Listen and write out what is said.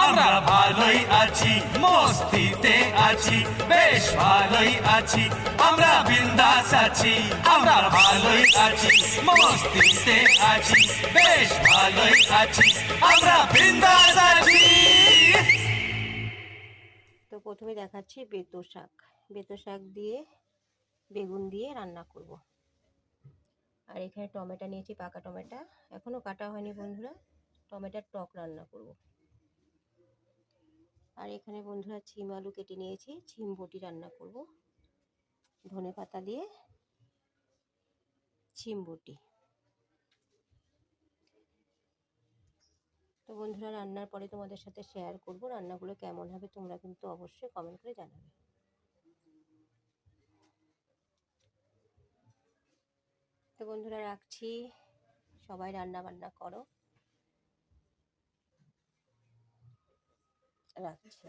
আমরা ভালোই আছি, মস্তিতে আছি, বেশ ভালোই আছি, আমরা বিন্দাস আছি। আমরা ভালোই আছি, মস্তিতে আছি, বেশ ভালোই আছি, আমরা বিন্দাস আছি। তো প্রথমে দেখাচ্ছি বেতো শাক। বেতো শাক দিয়ে বেগুন দিয়ে রান্না করব। আর এখানে টমেটো নিয়েছি, পাকা টমেটো, এখনো কাটা হয়নি বন্ধুরা। টমেটোর টক রান্না করব। আর এখানে বন্ধুরা ছিম আলু কেটে নিয়েছি, ছিম বটি রান্না করব। ধনে পাতা দিয়ে ছিম বটি। তো বন্ধুরা রান্নার পরে তোমাদের সাথে শেয়ার করব রান্নাগুলো কেমন হবে, তোমরা কিন্তু অবশ্যই কমেন্ট করে জানাবে। তো বন্ধুরা রাখছি, সবাই রান্না বান্না করো, রাখছি।